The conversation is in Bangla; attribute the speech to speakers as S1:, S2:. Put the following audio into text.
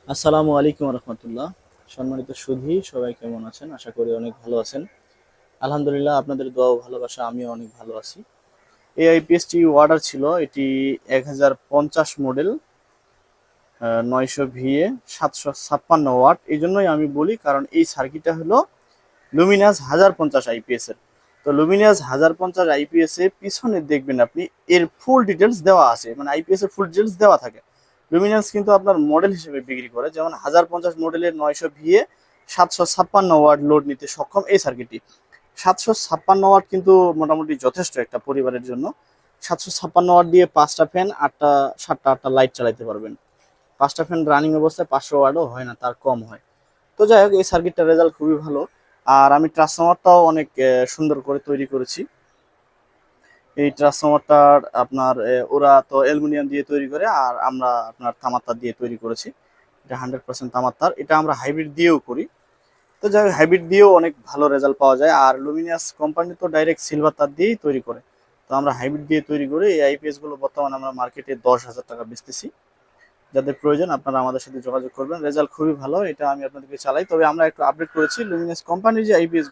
S1: আসসালামু আলাইকুম রহমতুল্লাহ। সম্মানিত সুধী, সবাই কেমন আছেন? আশা করি অনেক ভালো আছেন। আলহামদুলিল্লাহ, আপনাদের দোয়া ও ভালোবাসা আমিও অনেক ভালো আছি। এই আইপিএসটি অর্ডার ছিল, এটি 1050 মডেল, 900 ভিএ, 756 ওয়াট। এই জন্যই আমি বলি, কারণ এই সার্কিটটা হলো লুমিনাস 1050 আইপিএস এর। তো লুমিনাস 1050 আইপিএস এর পিছনে দেখবেন আপনি এর ফুল ডিটেলস দেওয়া আছে, মানে আইপিএস এর ফুল ডিটেলস দেওয়া থাকে। লুমিনাস কিন্তু আপনার মডেল হিসেবে বিক্রি করে, যেমন 1050 মডেলের 900 ভিএ, 756 ওয়াট লোড নিতে সক্ষম এই সার্কিটটি। 756 ওয়াট কিন্তু মোটামুটি যথেষ্ট একটা পরিবারের জন্য। 756 ওয়াট দিয়ে 5টা ফ্যান, 8টা 7টা 8টা লাইট চালাতে পারবেন। 5টা ফ্যান রানিং অবস্থায় 500 ওয়াটও হয় না, তার কম হয়। তো যাই হোক, এই সার্কিটটার রেজাল্ট খুবই ভালো। আর আমি ট্রান্সফরমারটাও অনেক সুন্দর করে তৈরি করেছি। এই ট্রান্সফরমারটার আপনার ওরা তো অ্যালুমিনিয়াম দিয়ে তৈরি করে, আর আমরা আপনার তামার তার দিয়ে তৈরি করেছি। এটা 100% তামার তার। এটা আমরা হাইব্রিড দিয়েও করি। তো যাই হোক, হাইব্রিড দিয়েও অনেক ভালো রেজাল্ট পাওয়া যায়। আর লুমিনাস কোম্পানি তো ডাইরেক্ট সিলভার তার দিয়েই তৈরি করে। তো আমরা হাইব্রিড দিয়ে তৈরি করে এই আইপিএস গুলো বর্তমানে আমরা মার্কেটে 10,000 টাকা বেচতেছি। যাদের প্রয়োজন আপনারা আমাদের সাথে যোগাযোগ করবেন। রেজাল্ট খুবই ভালো, এটা আমি আপনাদেরকে চালাই। তবে আমরা একটু আপডেট করেছি, লুমিনাস কোম্পানির যে আইপিএস